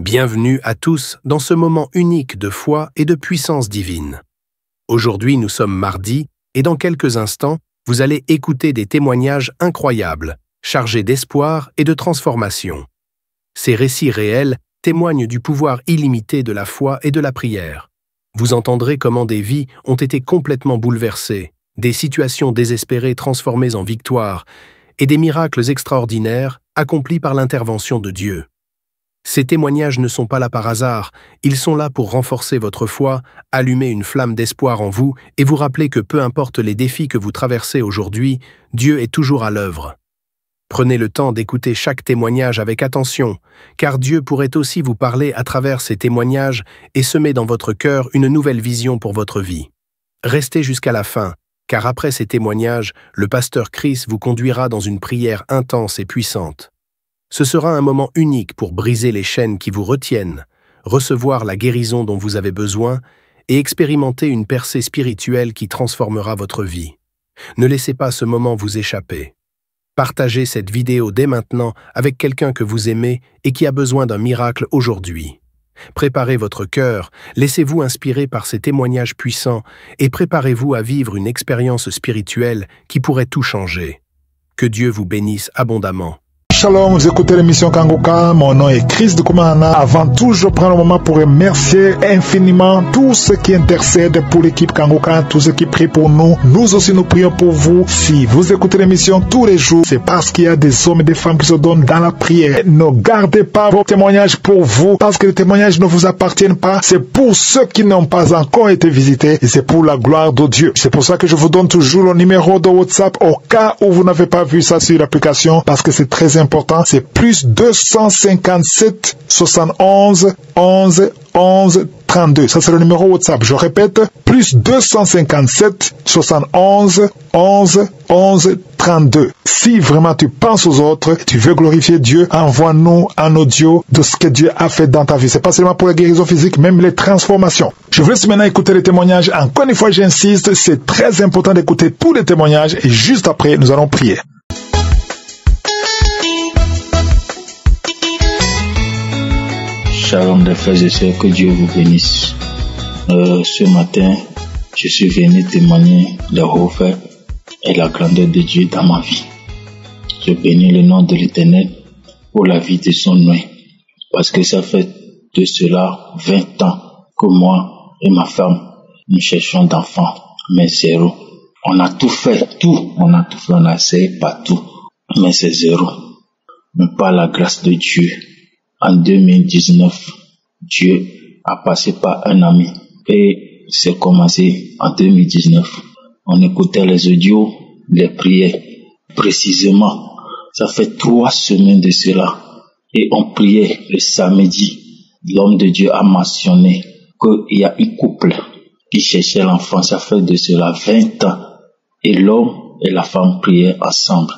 Bienvenue à tous dans ce moment unique de foi et de puissance divine. Aujourd'hui, nous sommes mardi et dans quelques instants, vous allez écouter des témoignages incroyables, chargés d'espoir et de transformation. Ces récits réels témoignent du pouvoir illimité de la foi et de la prière. Vous entendrez comment des vies ont été complètement bouleversées, des situations désespérées transformées en victoire et des miracles extraordinaires accomplis par l'intervention de Dieu. Ces témoignages ne sont pas là par hasard, ils sont là pour renforcer votre foi, allumer une flamme d'espoir en vous et vous rappeler que peu importe les défis que vous traversez aujourd'hui, Dieu est toujours à l'œuvre. Prenez le temps d'écouter chaque témoignage avec attention, car Dieu pourrait aussi vous parler à travers ces témoignages et semer dans votre cœur une nouvelle vision pour votre vie. Restez jusqu'à la fin, car après ces témoignages, le pasteur Chris vous conduira dans une prière intense et puissante. Ce sera un moment unique pour briser les chaînes qui vous retiennent, recevoir la guérison dont vous avez besoin et expérimenter une percée spirituelle qui transformera votre vie. Ne laissez pas ce moment vous échapper. Partagez cette vidéo dès maintenant avec quelqu'un que vous aimez et qui a besoin d'un miracle aujourd'hui. Préparez votre cœur, laissez-vous inspirer par ces témoignages puissants et préparez-vous à vivre une expérience spirituelle qui pourrait tout changer. Que Dieu vous bénisse abondamment. Shalom, vous écoutez l'émission Kanguka, mon nom est Chris de Koumana. Avant tout, je prends le moment pour remercier infiniment tous ceux qui intercèdent pour l'équipe Kanguka, tous ceux qui prient pour nous. Nous aussi, nous prions pour vous. Si vous écoutez l'émission tous les jours, c'est parce qu'il y a des hommes et des femmes qui se donnent dans la prière. Ne gardez pas vos témoignages pour vous, parce que les témoignages ne vous appartiennent pas. C'est pour ceux qui n'ont pas encore été visités et c'est pour la gloire de Dieu. C'est pour ça que je vous donne toujours le numéro de WhatsApp au cas où vous n'avez pas vu ça sur l'application, parce que c'est très important. C'est plus 257 71 11 11 32. Ça, c'est le numéro WhatsApp. Je répète, plus 257 71 11 11 32. Si vraiment tu penses aux autres, tu veux glorifier Dieu, envoie-nous un audio de ce que Dieu a fait dans ta vie. C'est pas seulement pour la guérison physique, même les transformations. Je vous laisse maintenant écouter les témoignages. Encore une fois, j'insiste, c'est très important d'écouter tous les témoignages et juste après, nous allons prier. Shalom des frères et sœurs, que Dieu vous bénisse. Ce matin, je suis venu témoigner le haut-fait et la grandeur de Dieu dans ma vie. Je bénis le nom de l'Éternel pour la vie de son nom, parce que ça fait de cela 20 ans que moi et ma femme, nous cherchons d'enfants, mais zéro. On a tout fait, on a essayé partout, mais c'est zéro. Mais par la grâce de Dieu, en 2019, Dieu a passé par un ami et c'est commencé en 2019. On écoutait les audios, les prières. Précisément, ça fait 3 semaines de cela et on priait le samedi. L'homme de Dieu a mentionné qu'il y a un couple qui cherchait l'enfant. Ça fait de cela 20 ans et l'homme et la femme priaient ensemble.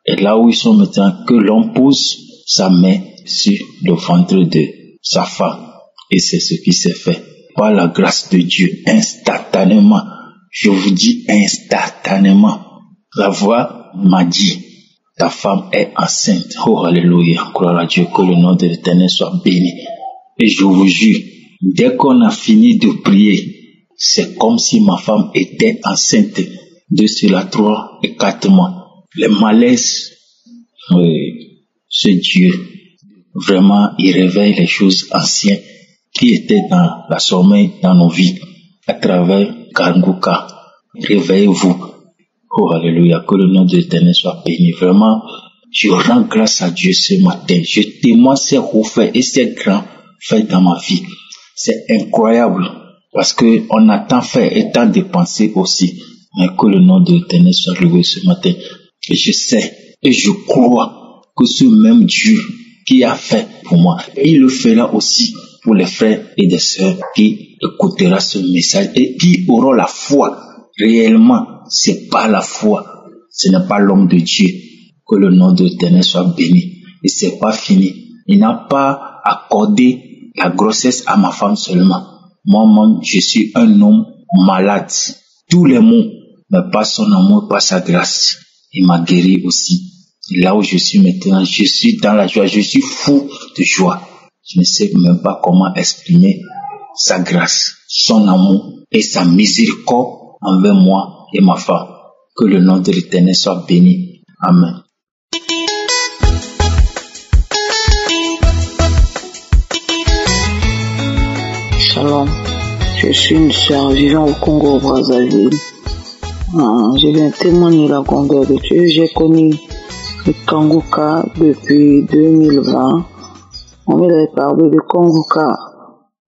Et là où ils sont maintenant, que l'homme pose sa main sur le ventre de sa femme. Et c'est ce qui s'est fait. Par la grâce de Dieu, instantanément, je vous dis instantanément, la voix m'a dit, ta femme est enceinte. Oh, alléluia, gloire à Dieu, que le nom de l'Éternel soit béni. Et je vous jure, dès qu'on a fini de prier, c'est comme si ma femme était enceinte de cela 3 et 4 mois. Les malaises, ce Dieu, vraiment, il réveille les choses anciennes qui étaient dans la sommeil dans nos vies à travers Kanguka. Réveillez-vous. Oh, alléluia, que le nom de l'Éternel soit béni. Vraiment, je rends grâce à Dieu ce matin. Je témoigne ces hauts faits et ces grands faits dans ma vie. C'est incroyable parce que on a tant fait et tant dépensé aussi. Mais que le nom de l'Éternel soit loué ce matin. Et je sais et je crois que ce même Dieu qui a fait pour moi, et il le fera aussi pour les frères et les sœurs qui écouteront ce message et qui auront la foi. Réellement, c'est pas la foi, ce n'est pas l'homme de Dieu. Que le nom de l'Éternel soit béni. Et c'est pas fini. Il n'a pas accordé la grossesse à ma femme seulement. Moi-même, je suis un homme malade. Tous les mots, mais pas son amour, pas sa grâce. Il m'a guéri aussi. Et là où je suis maintenant, je suis dans la joie, je suis fou de joie. Je ne sais même pas comment exprimer sa grâce, son amour et sa miséricorde envers moi et ma femme. Que le nom de l'Éternel soit béni. Amen. Shalom, je suis une sœur vivant au Congo Brazzaville. Je viens témoigner la grandeur de Dieu. J'ai connu le Kanguka depuis 2020. On m'avait parlé de Kanguka,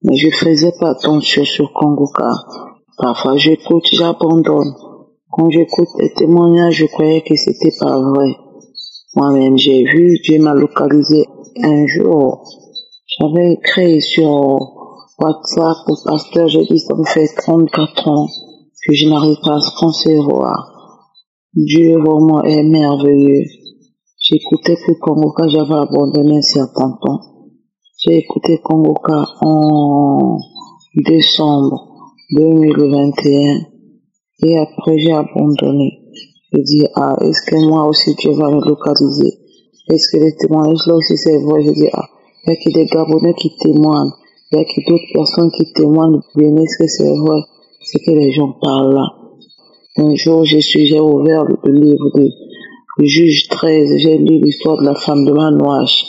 mais je faisais pas attention sur Kanguka. Parfois j'écoute, j'abandonne. Quand j'écoute les témoignages, je croyais que c'était pas vrai. Moi-même, j'ai vu, Dieu m'a localisé un jour. J'avais écrit sur WhatsApp au pasteur, j'ai dit ça me fait 34 ans que je n'arrive pas à se concevoir. Dieu vraiment est merveilleux. J'écoutais plus Kanguka, j'avais abandonné un certain temps. J'ai écouté Kanguka en décembre 2021 et après j'ai abandonné. Je dis, est-ce que moi aussi Dieu va me localiser? Est-ce que les témoignages là aussi c'est vrai? Je dis, il y a que des Gabonais qui témoignent, il y a que d'autres personnes qui témoignent, bien est-ce que c'est vrai? C'est que les gens parlent là. Un jour, j'ai ouvert le livre de Juge 13, j'ai lu l'histoire de la femme de Manouache.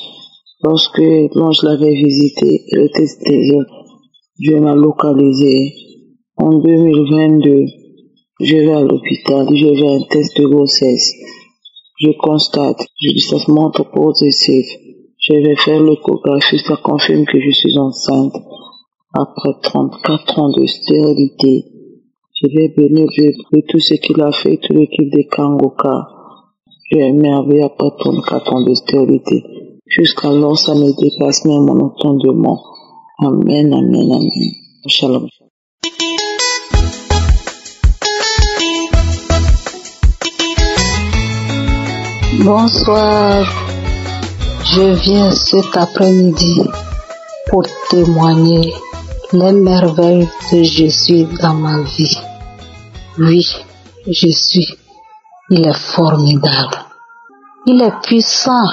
Lorsque l'ange l'avait visité, elle était stérile. Dieu m'a localisé. En 2022, je vais à l'hôpital, je vais à un test de grossesse. Je constate, ça se montre positif. Je vais faire l'échographie, ça confirme que je suis enceinte. Après 34 ans de stérilité, je vais bénir Dieu de tout ce qu'il a fait, toute l'équipe de Kanguka. Je suis émerveillé après 34 ans de stérilité. Jusqu'alors, ça me dépasse même mon entendement. Amen, amen, amen. Shalom. Bonsoir. Je viens cet après-midi pour témoigner les merveilles de Jésus dans ma vie. Oui, Jésus, il est formidable. Il est puissant.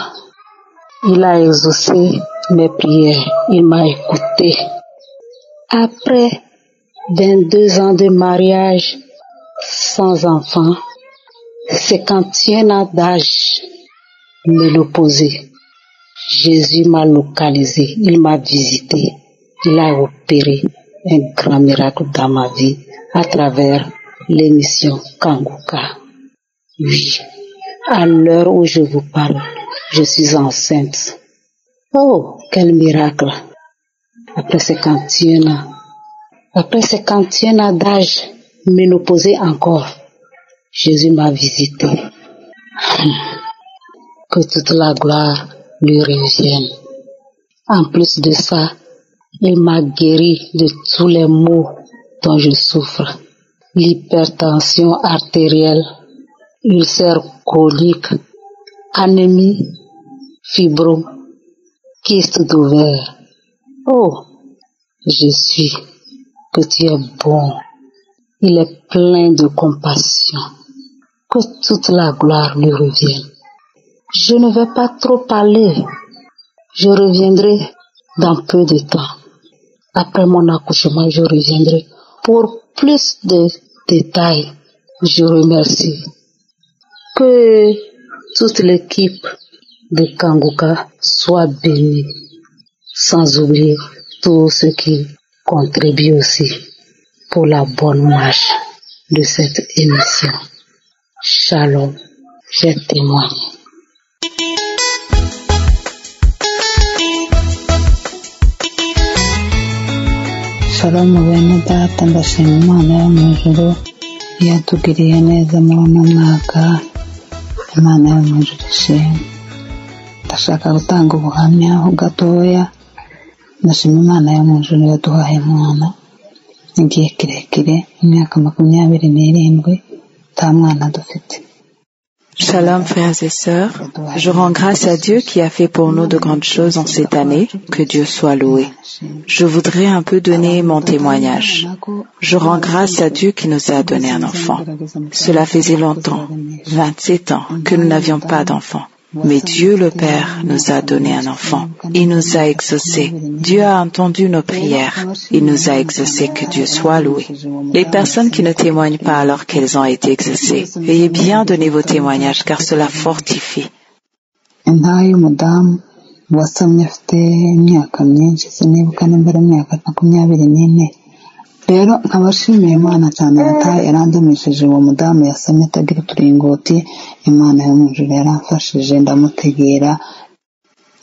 Il a exaucé mes prières. Il m'a écouté. Après 22 ans de mariage sans enfant, 51 ans d'âge, me l'opposer. Jésus m'a localisé, il m'a visité, il a opéré un grand miracle dans ma vie à travers l'émission Kanguka. Oui, à l'heure où je vous parle, je suis enceinte. Oh, quel miracle! Après 51 ans d'âge, ménopausée encore, Jésus m'a visité. Que toute la gloire lui revienne. En plus de ça, il m'a guéri de tous les maux dont je souffre. L'hypertension artérielle, ulcère colique, anémie, fibrome, kyste d'ovaire. Oh, Jésus, que tu es bon. Il est plein de compassion. Que toute la gloire lui revienne. Je ne vais pas trop parler. Je reviendrai dans peu de temps. Après mon accouchement, je reviendrai pour plus de détails. Je remercie. Que toute l'équipe de Kanguka soit bénie. Sans oublier tous ceux qui contribuent aussi pour la bonne marche de cette émission. Shalom, j'ai témoigné. Shalom bene data, ndashima Imana yo mu ijuru yatugiriye neza muri uno mwaka. Imana yo mu ijuru ishimwe. Ndashaka gutanga ubuhamya gatoya. Ndashima Imana yo mu ijuru yaduhaye umwana igihe kirekire, imyaka 27 nta mwana dufite. Shalom frères et sœurs, je rends grâce à Dieu qui a fait pour nous de grandes choses en cette année, que Dieu soit loué. Je voudrais un peu donner mon témoignage. Je rends grâce à Dieu qui nous a donné un enfant. Cela faisait longtemps, 27 ans, que nous n'avions pas d'enfant. Mais Dieu le Père nous a donné un enfant. Il nous a exaucés. Dieu a entendu nos prières. Il nous a exaucés. Que Dieu soit loué. Les personnes qui ne témoignent pas alors qu'elles ont été exaucées, veuillez bien donner vos témoignages car cela fortifie. wasamye afite imyaka myinshi sinibuka n'imbere imyaka 24 rero nkabashimiye Imana cyane yarandamishije uwo mudamu yasamye atagira uturingoti Imana yo mu ijuru yaramfashije ndamutegera.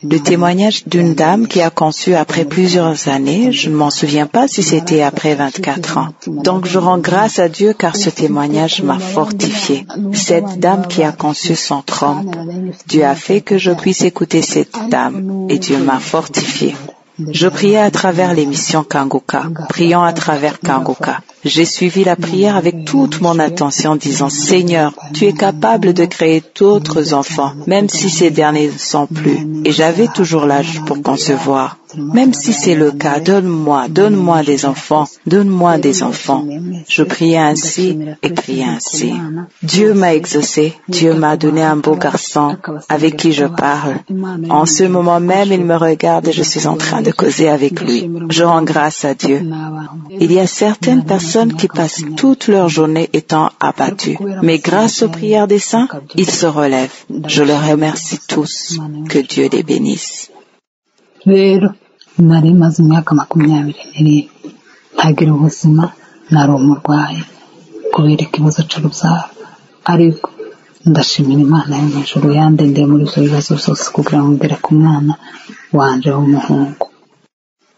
Le témoignage d'une dame qui a conçu après plusieurs années, je ne m'en souviens pas si c'était après 24 ans. Donc je rends grâce à Dieu car ce témoignage m'a fortifié. Cette dame qui a conçu sans trompe, Dieu a fait que je puisse écouter cette dame et Dieu m'a fortifié. Je priais à travers l'émission Kanguka, priant à travers Kanguka. J'ai suivi la prière avec toute mon attention, disant « Seigneur, tu es capable de créer d'autres enfants, même si ces derniers ne sont plus. » Et j'avais toujours l'âge pour concevoir. Même si c'est le cas, donne-moi des enfants, donne-moi des enfants. Je priais ainsi et priais ainsi. Dieu m'a exaucé, Dieu m'a donné un beau garçon avec qui je parle. En ce moment même, il me regarde et je suis en train de causer avec lui. Je rends grâce à Dieu. Il y a certaines personnes qui passent toute leur journée étant abattues, mais grâce aux prières des saints, ils se relèvent. Je les remercie tous. Que Dieu les bénisse. nari maze imyaka 22 ntagira ubuzima nari umurwayi kubera ikibazo cy'urubyaro ariko ndashimira Imana yo mu ijuru yandendeye muri ibyo bibazo byose kugira ngo ngere ku mwana wanje w'umuhungu.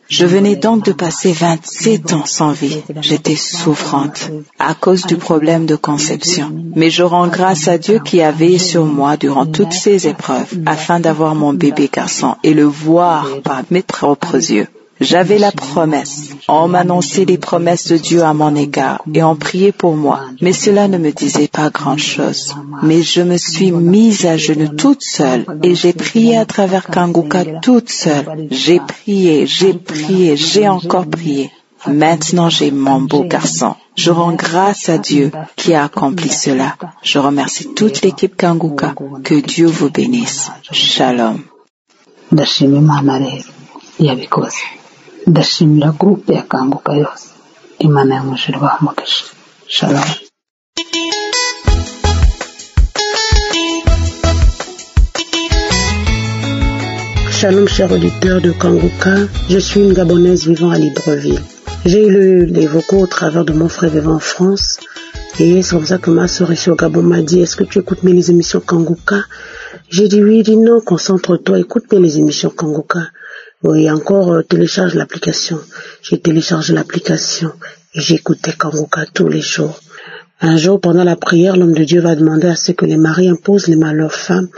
Je venais donc de passer 27 ans sans vie. J'étais souffrante à cause du problème de conception. Mais je rends grâce à Dieu qui a veillé sur moi durant toutes ces épreuves afin d'avoir mon bébé garçon et le voir par mes propres yeux. J'avais la promesse. On m'annonçait les promesses de Dieu à mon égard et on priait pour moi. Mais cela ne me disait pas grand-chose. Mais je me suis mise à genoux toute seule et j'ai prié à travers Kanguka toute seule. J'ai prié, j'ai encore prié. Maintenant j'ai mon beau garçon. Je rends grâce à Dieu qui a accompli cela. Je remercie toute l'équipe Kanguka. Que Dieu vous bénisse. Shalom. ndashimira groupe ya Kanguka yose Imana yo mu ijuru bamugisha. Shalom. Shalom chers auditeurs de Kanguka, je suis une Gabonaise vivant à Libreville. J'ai eu les vocaux au travers de mon frère vivant en France et c'est comme ça que ma soeur ici au Gabon m'a dit est-ce que tu écoutes bien les émissions Kanguka? J'ai dit oui, il dit non, concentre-toi, écoute bien les émissions Kanguka. Oui, encore télécharge l'application. J'ai téléchargé l'application et j'écoutais Kanguka tous les jours. Un jour, pendant la prière, l'homme de Dieu va demander à ce que les maris imposent les mains à leurs femmes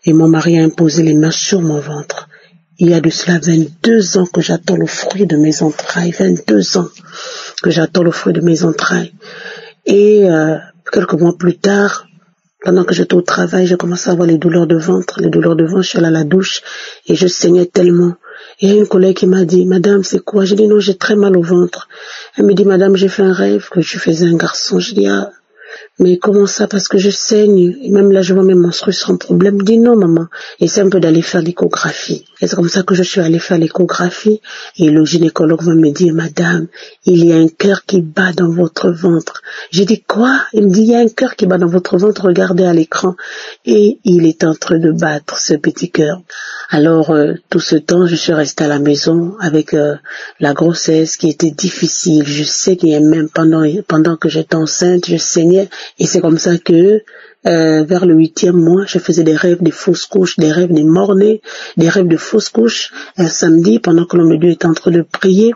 et mon mari a imposé les mains sur mon ventre. Il y a de cela 22 ans que j'attends le fruit de mes entrailles. 22 ans que j'attends le fruit de mes entrailles. Et quelques mois plus tard, pendant que j'étais au travail, j'ai commencé à avoir les douleurs de ventre. Les douleurs de ventre, je suis allée à la douche et je saignais tellement. Et il y a une collègue qui m'a dit, madame, c'est quoi? J'ai dit, non, j'ai très mal au ventre. Elle me dit, madame, j'ai fait un rêve que tu faisais un garçon. Je dis, ah, mais comment ça? Parce que je saigne. Et même là, je vois mes menstrues sans problème. Je dis, non, maman. Essaie un peu d'aller faire l'échographie. Et c'est comme ça que je suis allée faire l'échographie. Et le gynécologue va me dire, madame, il y a un cœur qui bat dans votre ventre. J'ai dit, quoi? Il me dit, il y a un cœur qui bat dans votre ventre. Regardez à l'écran. Et il est en train de battre, ce petit cœur. Alors, tout ce temps, je suis restée à la maison avec la grossesse qui était difficile. Je sais qu'il y a même pendant que j'étais enceinte, je saignais. Et c'est comme ça que vers le 8e mois, je faisais des rêves de fausses couches, des rêves de mort-nés, des rêves de fausses couches. Un samedi, pendant que l'homme de Dieu était en train de prier,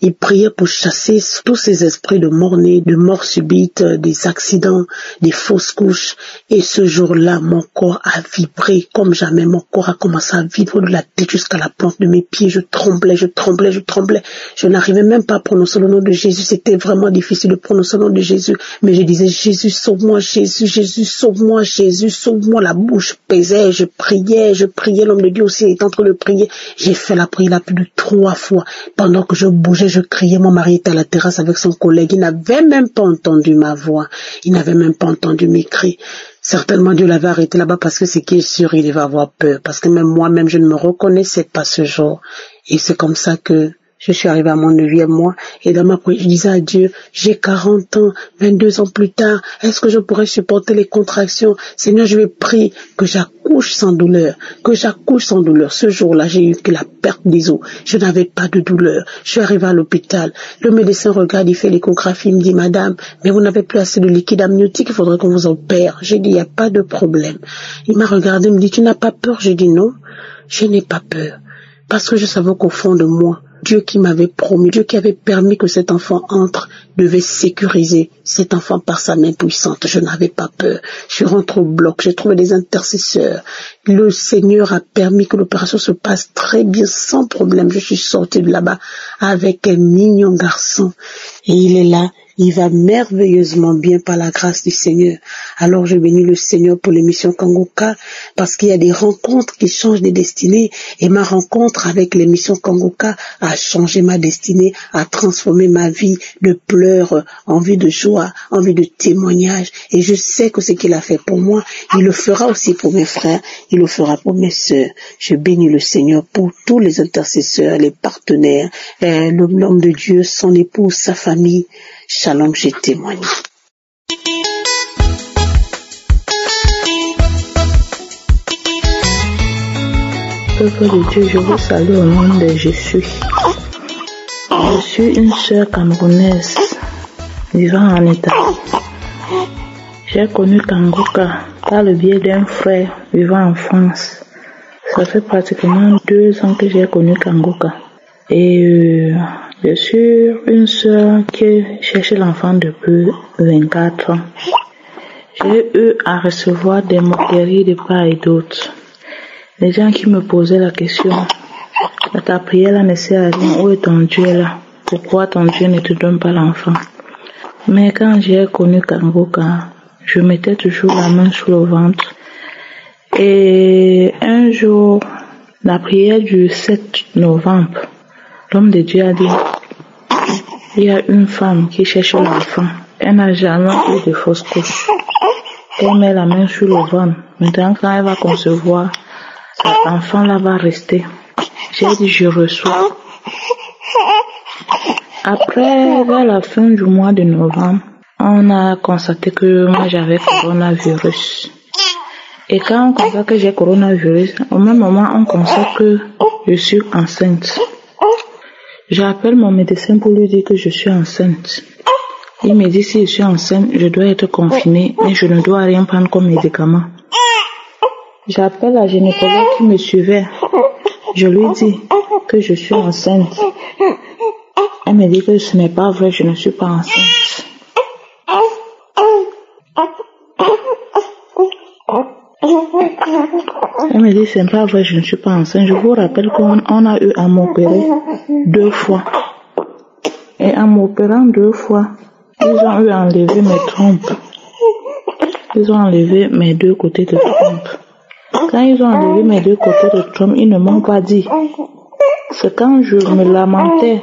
il priait pour chasser tous ces esprits de mort-nés, de mort subite, des accidents, des fausses couches. Et ce jour-là, mon corps a vibré comme jamais. Mon corps a commencé à vibrer de la tête jusqu'à la plante de mes pieds. Je tremblais. Je n'arrivais même pas à prononcer le nom de Jésus. C'était vraiment difficile de prononcer le nom de Jésus. Mais je disais, Jésus, sauve-moi, Jésus, sauve-moi, Jésus, sauve-moi. La bouche pesait, je priais. L'homme de Dieu aussi était en train de prier. J'ai fait la prière plus de 3 fois. Pendant que je bougeais, je criais. Mon mari était à la terrasse avec son collègue. Il n'avait même pas entendu ma voix. Il n'avait même pas entendu mes cris. Certainement, Dieu l'avait arrêté là-bas parce que ce qui est sûr, il va avoir peur. Parce que même moi-même, je ne me reconnaissais pas ce jour. Et c'est comme ça que je suis arrivée à mon 9e mois. Et dans ma prière, je disais à Dieu, j'ai 40 ans, 22 ans plus tard, est-ce que je pourrais supporter les contractions? Seigneur, je vais prier que j'accouche sans douleur. Que j'accouche sans douleur. Ce jour-là, j'ai eu que la perte des os. Je n'avais pas de douleur. Je suis arrivée à l'hôpital. Le médecin regarde, il fait l'échographie, il me dit, madame, mais vous n'avez plus assez de liquide amniotique, il faudrait qu'on vous opère. J'ai dit, il n'y a pas de problème. Il m'a regardé, il me dit, tu n'as pas peur? J'ai dit, non, je n'ai pas peur. Parce que je savais qu'au fond de moi, Dieu qui m'avait promis, Dieu qui avait permis que cet enfant entre, devait sécuriser cet enfant par sa main puissante. Je n'avais pas peur. Je suis rentrée au bloc, j'ai trouvé des intercesseurs. Le Seigneur a permis que l'opération se passe très bien, sans problème. Je suis sortie de là-bas avec un mignon garçon. Et il est là. Il va merveilleusement bien par la grâce du Seigneur. Alors je bénis le Seigneur pour l'émission Kangoka, parce qu'il y a des rencontres qui changent des destinées, et ma rencontre avec l'émission Kangoka a changé ma destinée, a transformé ma vie de pleurs en vie de joie, en vie de témoignage. Et je sais que ce qu'il a fait pour moi, il le fera aussi pour mes frères, il le fera pour mes sœurs. Je bénis le Seigneur pour tous les intercesseurs, les partenaires, l'homme de Dieu, son épouse, sa famille. Shalom, j'ai témoigné. Peuple de Dieu, je vous salue au nom de Jésus. Je suis une sœur camerounaise vivant en État. J'ai connu Kangoka par le biais d'un frère vivant en France. Ça fait pratiquement 2 ans que j'ai connu Kangoka. Et je suis une sœur qui cherchait l'enfant depuis 24 ans. J'ai eu à recevoir des moqueries de part et d'autre. Les gens qui me posaient la question, ta prière là ne sert à rien, où est ton Dieu là? Pourquoi ton Dieu ne te donne pas l'enfant? Mais quand j'ai connu Kangoka, je mettais toujours la main sur le ventre. Et un jour, la prière du 7 novembre, l'homme de Dieu a dit, il y a une femme qui cherche l'enfant. Elle n'a jamais eu de fausse couche. Elle met la main sur le ventre. Maintenant, quand elle va concevoir, cet enfant-là va rester. J'ai dit, je reçois. Après, vers la fin du mois de novembre, on a constaté que moi j'avais coronavirus. Et quand on constate que j'ai coronavirus, au même moment, on constate que je suis enceinte. J'appelle mon médecin pour lui dire que je suis enceinte. Il me dit si je suis enceinte, je dois être confinée, mais je ne dois rien prendre comme médicament. J'appelle la gynécologue qui me suivait. Je lui dis que je suis enceinte. Elle me dit que ce n'est pas vrai, je ne suis pas enceinte. Elle me dit c'est pas vrai, je ne suis pas enceinte. Je vous rappelle qu'on a eu à m'opérer 2 fois. Et en m'opérant 2 fois, ils ont eu à enlever mes trompes. Ils ont enlevé mes 2 côtés de trompe. Quand ils ont enlevé mes 2 côtés de trompe, ils ne m'ont pas dit. C'est quand je me lamentais,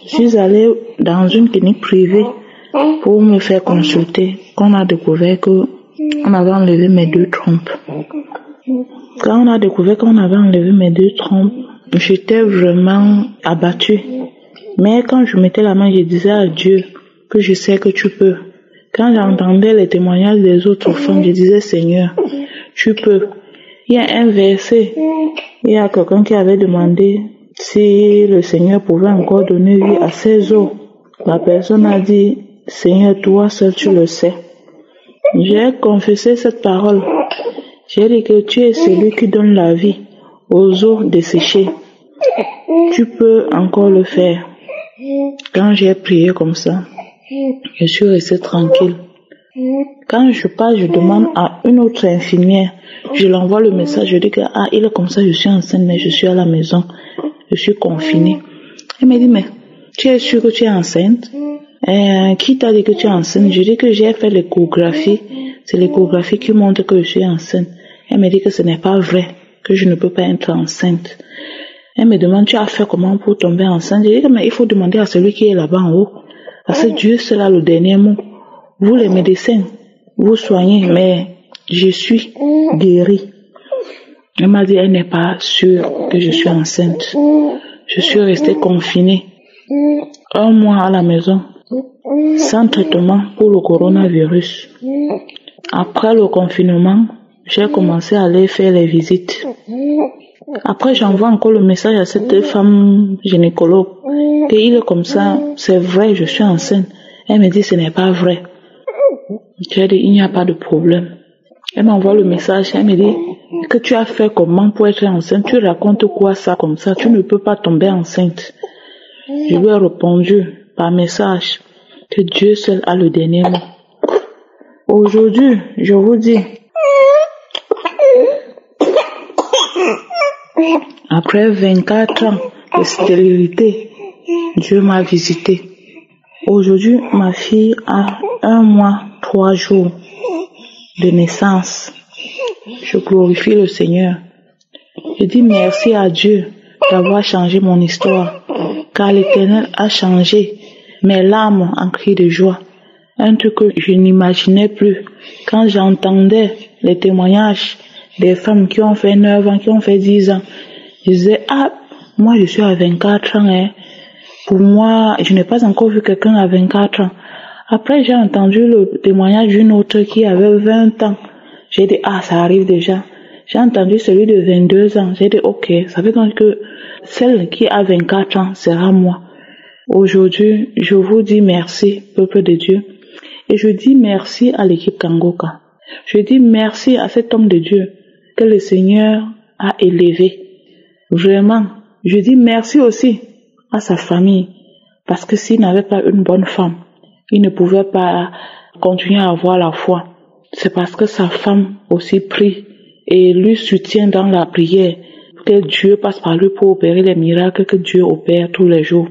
je suis allée dans une clinique privée pour me faire consulter, qu'on a découvert qu'on avait enlevé mes 2 trompes. Quand on a découvert qu'on avait enlevé mes 2 trompes, j'étais vraiment abattue. Mais quand je mettais la main, je disais à Dieu que je sais que tu peux. Quand j'entendais les témoignages des autres femmes, je disais Seigneur, tu peux. Il y a un verset, il y a quelqu'un qui avait demandé si le Seigneur pouvait encore donner vie à ses os. La personne a dit, Seigneur, toi seul tu le sais. J'ai confessé cette parole. J'ai dit que tu es celui qui donne la vie aux os desséchés. Tu peux encore le faire. Quand j'ai prié comme ça, je suis restée tranquille. Quand je pars, je demande à une autre infirmière, je l'envoie le message, je dis que il est comme ça, je suis enceinte, mais je suis à la maison, je suis confinée. Elle me dit, mais tu es sûre que tu es enceinte? Qui t'a dit que tu es enceinte? Je dis que j'ai fait l'échographie, c'est l'échographie qui montre que je suis enceinte. Elle me dit que ce n'est pas vrai, que je ne peux pas être enceinte. Elle me demande, tu as fait comment pour tomber enceinte? Je dis que mais il faut demander à celui qui est là-bas en haut, parce que Dieu c'est là le dernier mot. Vous les médecins, vous soignez, mais je suis guérie. Elle m'a dit, elle n'est pas sûre que je suis enceinte. Je suis restée confinée 1 mois à la maison, sans traitement pour le coronavirus. Après le confinement, j'ai commencé à aller faire les visites. Après, j'envoie encore le message à cette femme gynécologue qu'il est comme ça, c'est vrai, je suis enceinte. Elle me dit, ce n'est pas vrai. J'ai dit, il n'y a pas de problème. Elle m'envoie le message, elle me dit, que tu as fait comment pour être enceinte? Tu racontes quoi ça comme ça? Tu ne peux pas tomber enceinte. Je lui ai répondu par message que Dieu seul a le dernier mot. Aujourd'hui, je vous dis, après 24 ans de stérilité, Dieu m'a visité. Aujourd'hui, ma fille a 1 mois, 3 jours de naissance. Je glorifie le Seigneur. Je dis merci à Dieu d'avoir changé mon histoire, car l'Éternel a changé mes larmes en cris de joie. Un truc que je n'imaginais plus. Quand j'entendais les témoignages des femmes qui ont fait 9 ans, qui ont fait 10 ans, je disais, ah, moi je suis à 24 ans, hein. Pour moi, je n'ai pas encore vu quelqu'un à 24 ans. Après, j'ai entendu le témoignage d'une autre qui avait 20 ans. J'ai dit, ah, ça arrive déjà. J'ai entendu celui de 22 ans. J'ai dit, ok, ça veut dire que celle qui a 24 ans sera moi. Aujourd'hui, je vous dis merci, peuple de Dieu. Et je dis merci à l'équipe Kangoka. Je dis merci à cet homme de Dieu que le Seigneur a élevé. Vraiment, je dis merci aussi à sa famille. Parce que s'il n'avait pas une bonne femme, il ne pouvait pas continuer à avoir la foi. C'est parce que sa femme aussi prie et lui soutient dans la prière. Que Dieu passe par lui pour opérer les miracles que Dieu opère tous les jours.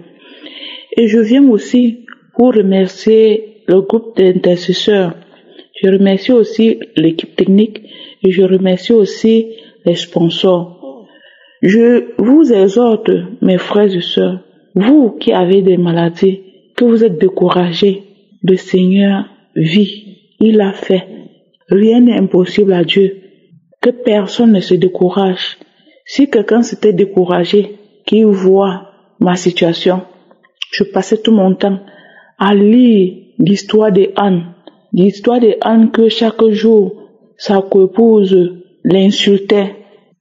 Et je viens aussi pour remercier le groupe d'intercesseurs. Je remercie aussi l'équipe technique et je remercie aussi les sponsors. Je vous exhorte, mes frères et sœurs, vous qui avez des maladies, que vous êtes découragés, le Seigneur vit, il a fait. Rien n'est impossible à Dieu. Que personne ne se décourage. Si quelqu'un s'était découragé, qu'il voit ma situation, je passais tout mon temps à lire l'histoire de Anne. L'histoire de Anne que chaque jour, sa coépouse l'insultait.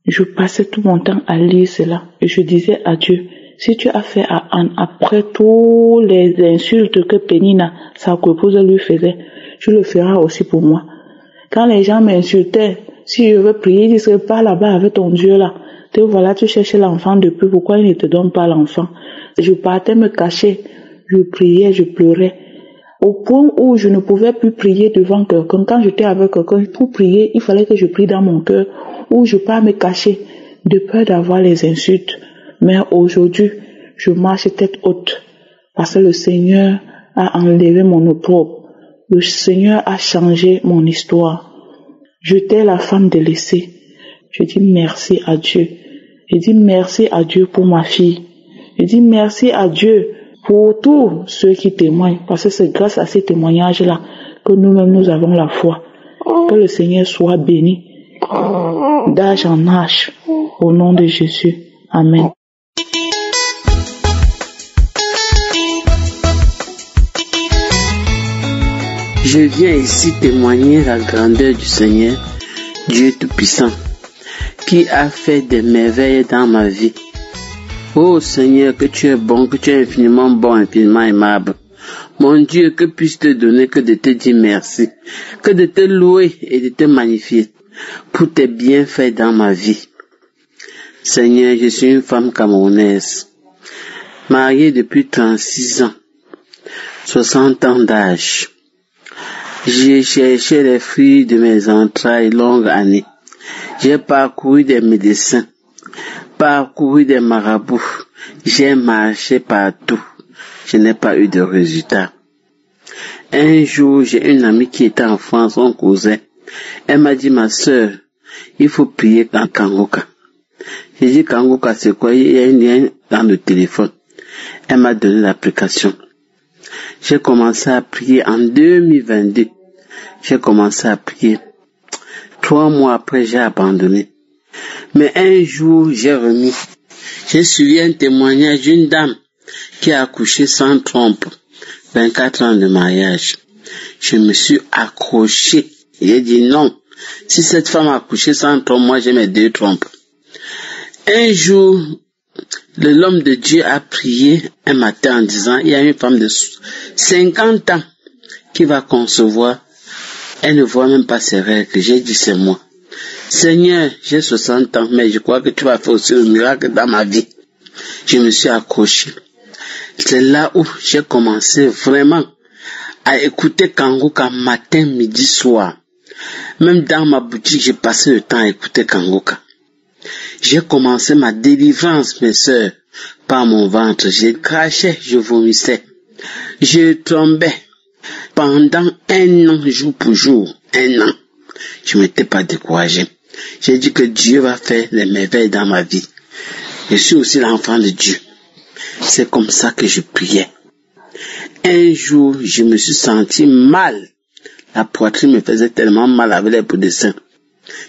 Je passais tout mon temps à lire cela. Et je disais à Dieu, si tu as fait à Anne, après tous les insultes que Pénina, sa coépouse, lui faisait, tu le feras aussi pour moi. Quand les gens m'insultaient, si je veux prier, ils disaient, pas là-bas avec ton Dieu là. Te voilà, tu cherches l'enfant depuis, pourquoi il ne te donne pas l'enfant? Je partais me cacher, je priais, je pleurais. Au point où je ne pouvais plus prier devant quelqu'un. Quand j'étais avec quelqu'un, pour prier, il fallait que je prie dans mon cœur, où je pars me cacher, de peur d'avoir les insultes. Mais aujourd'hui, je marche tête haute, parce que le Seigneur a enlevé mon opprobre. Le Seigneur a changé mon histoire. J'étais la femme délaissée. Je dis merci à Dieu. Je dis merci à Dieu pour ma fille. Je dis merci à Dieu pour tous ceux qui témoignent, parce que c'est grâce à ces témoignages-là que nous-mêmes nous avons la foi. Que le Seigneur soit béni d'âge en âge, au nom de Jésus. Amen. Je viens ici témoigner la grandeur du Seigneur, Dieu Tout-Puissant, qui a fait des merveilles dans ma vie. Oh Seigneur, que tu es bon, que tu es infiniment bon, infiniment aimable. Mon Dieu, que puis-je te donner que de te dire merci, que de te louer et de te magnifier pour tes bienfaits dans ma vie. Seigneur, je suis une femme camerounaise, mariée depuis 36 ans, 60 ans d'âge. J'ai cherché les fruits de mes entrailles longues années. J'ai parcouru des médecins, parcouru des marabouts. J'ai marché partout. Je n'ai pas eu de résultat. Un jour, j'ai une amie qui était en France, on causait. Elle m'a dit, ma sœur, il faut prier en Kangoka. J'ai dit, Kangoka, c'est quoi? Il y a un lien dans le téléphone. Elle m'a donné l'application. J'ai commencé à prier en 2022. J'ai commencé à prier. 3 mois après, j'ai abandonné. Mais un jour, j'ai remis. J'ai suivi un témoignage d'une dame qui a accouché sans trompe. 24 ans de mariage. Je me suis accroché. J'ai dit non. Si cette femme a accouché sans trompe, moi j'ai mes 2 trompes. Un jour, l'homme de Dieu a prié un matin en disant, il y a une femme de 50 ans qui va concevoir. Elle ne voit même pas ses règles. J'ai dit, c'est moi. Seigneur, j'ai 60 ans, mais je crois que tu vas faire aussi le miracle dans ma vie. Je me suis accroché. C'est là où j'ai commencé vraiment à écouter Kangoka matin, midi, soir. Même dans ma boutique, j'ai passé le temps à écouter Kangoka. J'ai commencé ma délivrance, mes sœurs, par mon ventre. Je crachais, je vomissais. Je tombais. Pendant 1 an, jour pour jour, 1 an, je m'étais pas découragé. J'ai dit que Dieu va faire les merveilles dans ma vie. Je suis aussi l'enfant de Dieu. C'est comme ça que je priais. Un jour, je me suis senti mal. La poitrine me faisait tellement mal avec les bouts de sein.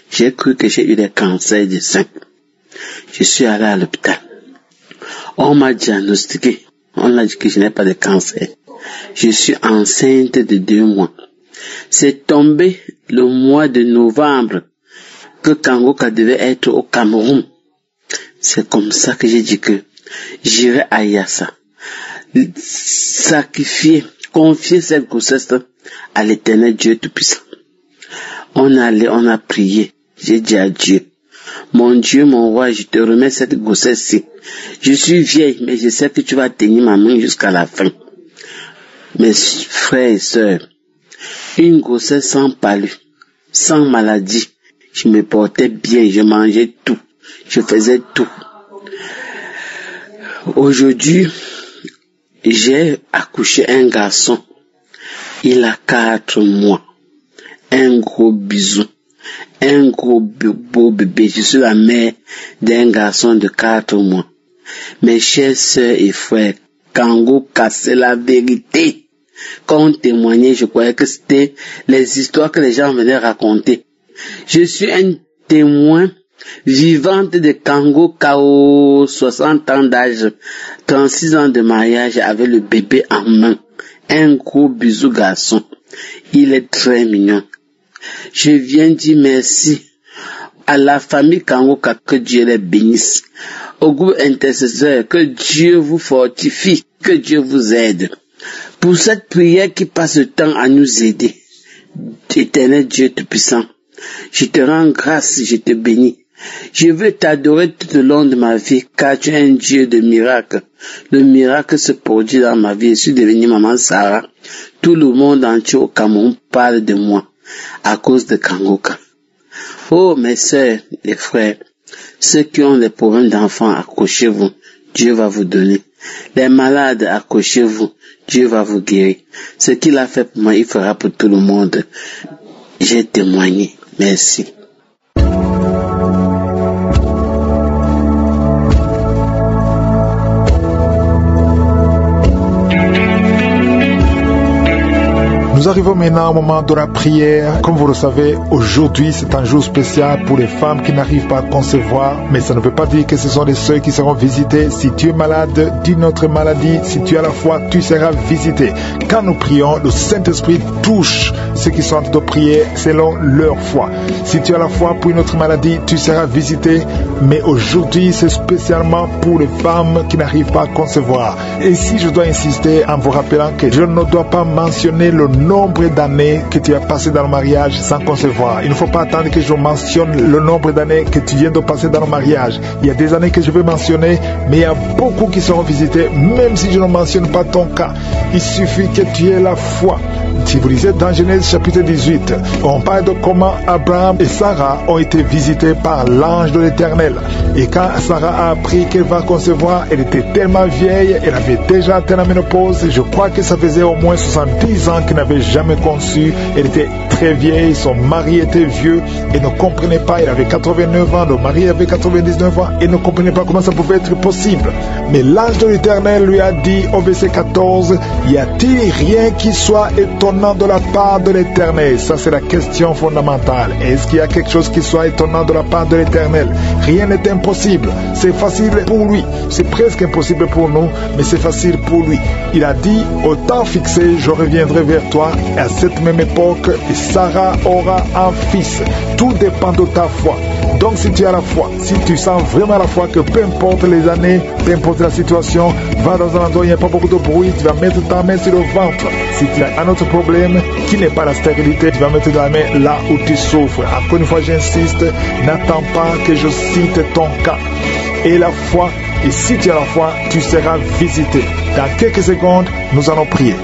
J'ai cru que j'ai eu des cancers du sein. Je suis allé à l'hôpital. On m'a diagnostiqué. On a dit que je n'ai pas de cancer. Je suis enceinte de 2 mois. C'est tombé le mois de novembre que Kangoka devait être au Cameroun. C'est comme ça que j'ai dit que j'irai à Yassa. Sacrifier, confier cette grossesse à l'Éternel Dieu Tout-Puissant. On a prié. J'ai dit à Dieu, mon Dieu, mon roi, je te remets cette grossesse-ci. Je suis vieille, mais je sais que tu vas tenir ma main jusqu'à la fin. Mes frères et sœurs, une grossesse sans palu, sans maladie. Je me portais bien, je mangeais tout, je faisais tout. Aujourd'hui, j'ai accouché un garçon. Il a 4 mois. Un gros bisou. Un gros beau bébé. Je suis la mère d'un garçon de 4 mois. Mes chers sœurs et frères, Kangoka, c'est la vérité. Quand on témoignait, je croyais que c'était les histoires que les gens venaient raconter. Je suis un témoin vivante de Kangoka aux 60 ans d'âge, 36 ans de mariage avec le bébé en main. Un gros bisou garçon. Il est très mignon. Je viens dire merci à la famille Kangoka, que Dieu les bénisse. Au groupe intercesseur, que Dieu vous fortifie, que Dieu vous aide. Pour cette prière qui passe le temps à nous aider. Éternel Dieu Tout-Puissant, je te rends grâce, je te bénis. Je veux t'adorer tout au long de ma vie, car tu es un Dieu de miracles. Le miracle se produit dans ma vie. Je suis devenue maman Sarah. Tout le monde entier au Cameroun parle de moi à cause de Kangoka. Oh, mes sœurs et frères, ceux qui ont des problèmes d'enfants, accrochez-vous. Dieu va vous donner. Les malades, accrochez-vous. Dieu va vous guérir. Ce qu'il a fait pour moi, il fera pour tout le monde. J'ai témoigné. Merci. Nous arrivons maintenant au moment de la prière. Comme vous le savez, aujourd'hui c'est un jour spécial pour les femmes qui n'arrivent pas à concevoir. Mais ça ne veut pas dire que ce sont les seuls qui seront visités. Si tu es malade d'une autre maladie, si tu as la foi, tu seras visité. Quand nous prions, le Saint-Esprit touche ceux qui sont en train de prier selon leur foi. Si tu as la foi pour une autre maladie, tu seras visité. Mais aujourd'hui, c'est spécialement pour les femmes qui n'arrivent pas à concevoir. Et si je dois insister en vous rappelant que je ne dois pas mentionner le nombre d'années que tu as passé dans le mariage sans concevoir. Il ne faut pas attendre que je mentionne le nombre d'années que tu viens de passer dans le mariage. Il y a des années que je vais mentionner, mais il y a beaucoup qui seront visités, même si je ne mentionne pas ton cas. Il suffit que tu aies la foi. Si vous lisez dans Genèse chapitre 18, on parle de comment Abraham et Sarah ont été visités par l'ange de l'Éternel. Et quand Sarah a appris qu'elle va concevoir, elle était tellement vieille, elle avait déjà atteint la ménopause. Je crois que ça faisait au moins 70 ans qu'elle n'avait jamais conçu. Elle était très vieille, son mari était vieux et ne comprenait pas. Il avait 89 ans, le mari avait 99 ans et ne comprenait pas comment ça pouvait être possible. Mais l'ange de l'Éternel lui a dit au verset 14, y a-t-il rien qui soit étonnant de la part de l'Éternel? Ça, c'est la question fondamentale. Est-ce qu'il y a quelque chose qui soit étonnant de la part de l'Éternel? Rien n'est impossible. C'est facile pour lui. C'est presque impossible pour nous, mais c'est facile pour lui. Il a dit, au temps fixé, je reviendrai vers toi. Et à cette même époque, Sarah aura un fils. Tout dépend de ta foi. Donc si tu as la foi, si tu sens vraiment la foi que peu importe les années, peu importe la situation, va dans un endroit où il n'y a pas beaucoup de bruit, tu vas mettre ta main sur le ventre. Si tu as un autre problème qui n'est pas la stérilité, tu vas mettre ta main là où tu souffres. Encore une fois, j'insiste, n'attends pas que je cite ton cas. Et la foi, et si tu as la foi, tu seras visité. Dans quelques secondes, nous allons prier.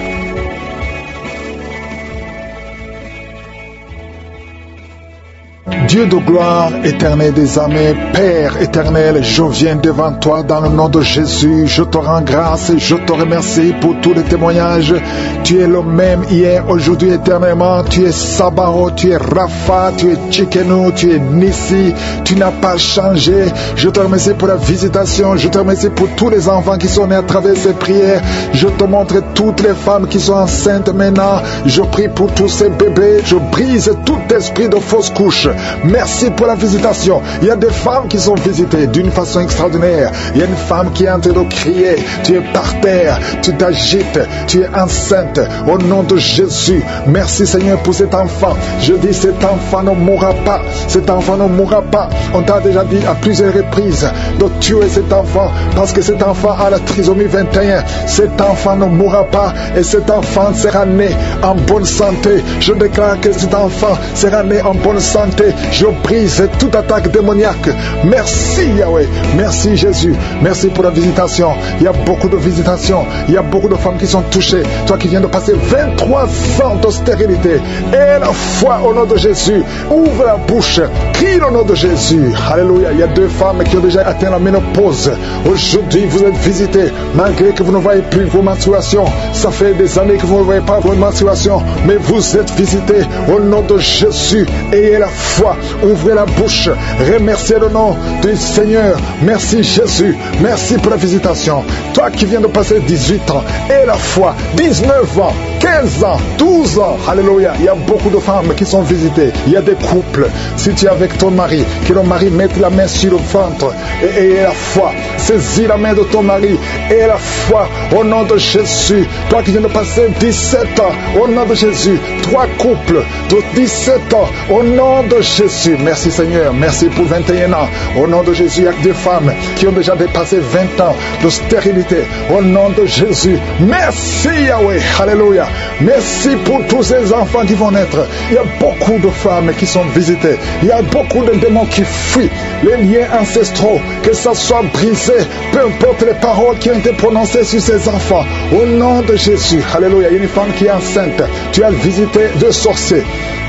Dieu de gloire, éternel des armées, Père éternel, je viens devant toi dans le nom de Jésus. Je te rends grâce et je te remercie pour tous les témoignages. Tu es le même hier, aujourd'hui, éternellement. Tu es Sabaoth, tu es Rapha, tu es Tsidkenu, tu es Nissi. Tu n'as pas changé. Je te remercie pour la visitation. Je te remercie pour tous les enfants qui sont nés à travers ces prières. Je te montre toutes les femmes qui sont enceintes maintenant. Je prie pour tous ces bébés. Je brise tout esprit de fausse couche. Merci pour la visitation. Il y a des femmes qui sont visitées d'une façon extraordinaire. Il y a une femme qui est en train de crier. Tu es par terre, tu t'agites, tu es enceinte. Au nom de Jésus, merci Seigneur pour cet enfant. Je dis cet enfant ne mourra pas. Cet enfant ne mourra pas. On t'a déjà dit à plusieurs reprises de tuer cet enfant parce que cet enfant a la trisomie 21. Cet enfant ne mourra pas et cet enfant sera né en bonne santé. Je déclare que cet enfant sera né en bonne santé. Je brise toute attaque démoniaque. Merci Yahweh. Merci Jésus. Merci pour la visitation. Il y a beaucoup de visitations. Il y a beaucoup de femmes qui sont touchées. Toi qui viens de passer 23 ans de stérilité. Et la foi au nom de Jésus. Ouvre la bouche. Crie au nom de Jésus. Alléluia. Il y a 2 femmes qui ont déjà atteint la ménopause. Aujourd'hui, vous êtes visités. Malgré que vous ne voyez plus vos menstruations. Ça fait des années que vous ne voyez pas vos menstruations. Mais vous êtes visités au nom de Jésus. Ayez la foi. Ouvrez la bouche. Remerciez le nom du Seigneur. Merci Jésus. Merci pour la visitation. Toi qui viens de passer 18 ans. Et la foi. 19 ans. 15 ans. 12 ans. Alléluia. Il y a beaucoup de femmes qui sont visitées. Il y a des couples. Si tu es avec ton mari, que le mari mette la main sur le ventre. Et ayez la foi. Saisis la main de ton mari. Et la foi. Au nom de Jésus. Toi qui viens de passer 17 ans. Au nom de Jésus. 3 couples de 17 ans. Au nom de Jésus. Merci Seigneur. Merci pour 21 ans. Au nom de Jésus, il y a des femmes qui ont déjà dépassé 20 ans de stérilité. Au nom de Jésus. Merci Yahweh. Alléluia. Merci pour tous ces enfants qui vont naître. Il y a beaucoup de femmes qui sont visitées. Il y a beaucoup de démons qui fuient. Les liens ancestraux, que ça soit brisé, peu importe les paroles qui ont été prononcées sur ces enfants. Au nom de Jésus. Alléluia. Il y a une femme qui est enceinte. Tu as visité 2 sorciers,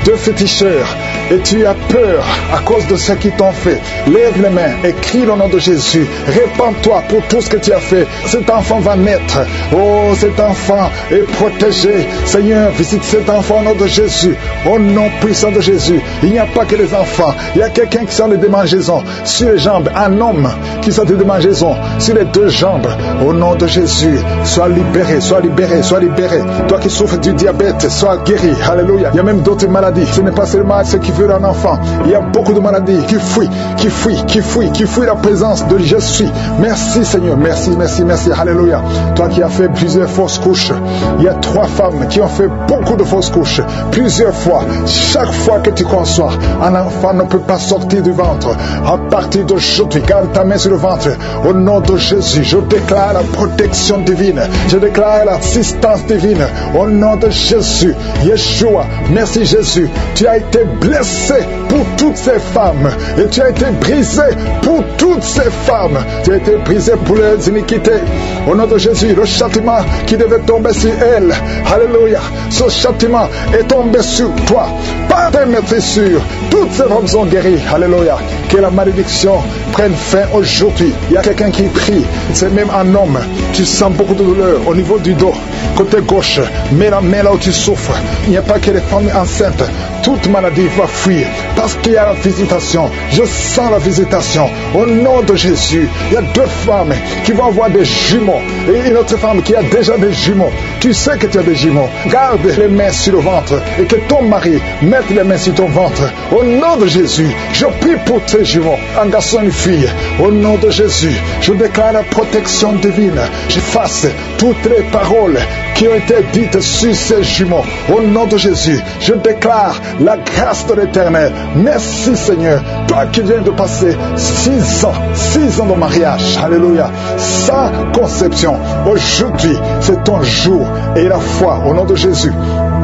2 féticheurs. Et tu as peur à cause de ce qu'ils t'ont fait. Lève les mains et crie le nom de Jésus. Répands-toi pour tout ce que tu as fait. Cet enfant va naître. Oh, cet enfant est protégé. Seigneur, visite cet enfant au nom de Jésus. Au nom puissant de Jésus. Il n'y a pas que les enfants. Il y a quelqu'un qui sent les démangeaisons sur les jambes. Un homme qui sent des démangeaisons sur les 2 jambes. Au nom de Jésus, sois libéré, sois libéré, sois libéré. Toi qui souffres du diabète, sois guéri. Alléluia. Il y a même d'autres maladies. Ce n'est pas seulement ce qui veut un enfant. Il y a beaucoup de maladies qui fuient la présence de je suis. Merci Seigneur. Merci, merci, merci. Alléluia. Toi qui as fait plusieurs fausses couches. Il y a 3 femmes qui ont fait beaucoup de fausses couches. Plusieurs fois. Chaque fois que tu conçois, un enfant ne peut pas sortir du ventre. À partir d'aujourd'hui, garde ta main sur le ventre. Au nom de Jésus, je déclare la protection divine. Je déclare l'assistance divine. Au nom de Jésus. Yeshua. Merci Jésus. Tu as été blessé pour toutes ces femmes. Et tu as été brisé pour toutes ces femmes. Tu as été brisé pour leurs iniquités. Au nom de Jésus, le châtiment qui devait tomber sur elles. Alléluia. Ce châtiment est tombé sur toi. Par tes maîtrissures, toutes ces femmes sont guéries. Alléluia. Que la malédiction prenne fin aujourd'hui. Il y a quelqu'un qui prie. C'est même un homme. Tu sens beaucoup de douleur au niveau du dos. Côté gauche. Mets la main là où tu souffres. Il n'y a pas que les femmes enceintes. toute maladie va fuir. Parce qu'il y a la visitation. Je sens la visitation. Au nom de Jésus, il y a 2 femmes qui vont avoir des jumeaux. Et une autre femme qui a déjà des jumeaux. Tu sais que tu as des jumeaux. Garde les mains sur le ventre et que ton mari mette les mains sur ton ventre. Au nom de Jésus, je prie pour tes jumeaux, un garçon et une fille. Au nom de Jésus, je déclare la protection divine. J'efface toutes les paroles qui ont été dites sur ces jumeaux. Au nom de Jésus, je déclare la grâce de l'Éternel. Merci Seigneur, toi qui viens de passer 6 ans de mariage. Alléluia. Sans conception. Aujourd'hui, c'est ton jour et la foi au nom de Jésus.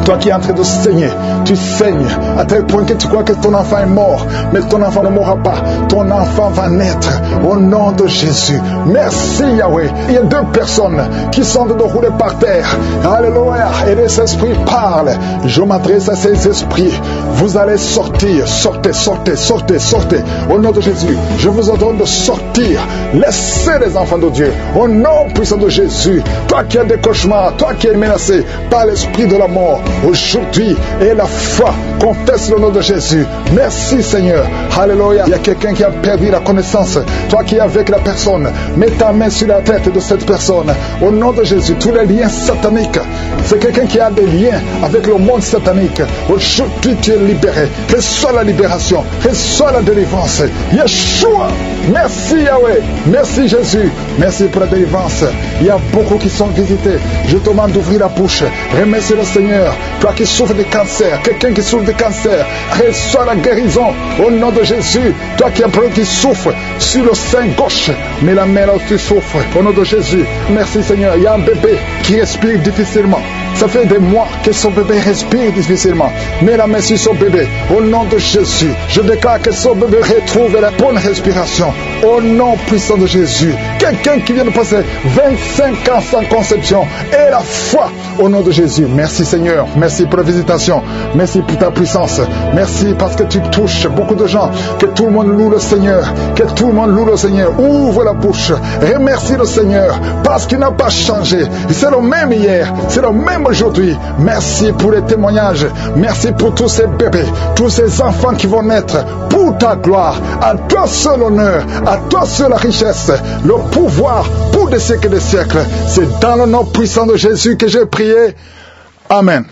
Toi qui es en train de saigner, tu saignes à tel point que tu crois que ton enfant est mort, mais ton enfant ne mourra pas. Ton enfant va naître au nom de Jésus. Merci Yahweh. Il y a 2 personnes qui sont de rouler par terre. Alléluia. Et les esprits parlent. Je m'adresse à ces esprits. Vous allez sortir. Sortez, sortez, sortez, sortez. Au nom de Jésus, je vous ordonne de sortir. Laissez les enfants de Dieu. Au nom puissant de Jésus. Toi qui as des cauchemars, toi qui es menacé par l'esprit de la mort, aujourd'hui, et la foi, confesse le nom de Jésus. Merci Seigneur. Alléluia. Il y a quelqu'un qui a perdu la connaissance. Toi qui es avec la personne, mets ta main sur la tête de cette personne. Au nom de Jésus, tous les liens sataniques. C'est quelqu'un qui a des liens avec le monde satanique. Aujourd'hui, tu es libéré. Reçois la libération. Reçois la délivrance. Yeshua. Merci Yahweh. Merci Jésus. Merci pour la délivrance. Il y a beaucoup qui sont visités. Je te demande d'ouvrir la bouche. Remercie le Seigneur. Toi qui souffres de cancer, quelqu'un qui souffre de cancer, reçois la guérison au nom de Jésus. Toi qui souffre sur le sein gauche, mais la main là où tu souffres, au nom de Jésus. Merci Seigneur. Il y a un bébé qui respire difficilement. Ça fait des mois que son bébé respire difficilement. Mets la main sur son bébé. Au nom de Jésus, je déclare que son bébé retrouve la bonne respiration. Au nom puissant de Jésus. Quelqu'un qui vient de passer 25 ans sans conception. Et la foi au nom de Jésus. Merci Seigneur. Merci pour la visitation. Merci pour ta puissance. Merci parce que tu touches beaucoup de gens. Que tout le monde loue le Seigneur. Que tout le monde loue le Seigneur. Ouvre la bouche. Remercie le Seigneur. Parce qu'il n'a pas changé. C'est le même hier. C'est le même aujourd'hui. Merci pour les témoignages. Merci pour tous ces bébés, tous ces enfants qui vont naître pour ta gloire. À toi seul l'honneur, à toi seul la richesse, le pouvoir pour des siècles et des siècles. C'est dans le nom puissant de Jésus que j'ai prié. Amen.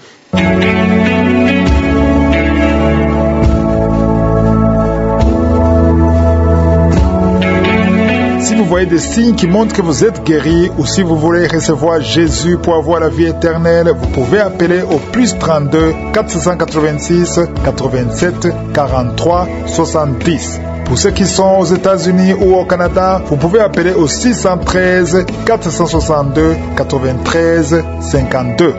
Si vous voyez des signes qui montrent que vous êtes guéri, ou si vous voulez recevoir Jésus pour avoir la vie éternelle, vous pouvez appeler au plus 32 486 87 43 70. Pour ceux qui sont aux États-Unis ou au Canada, vous pouvez appeler au 613 462 93 52.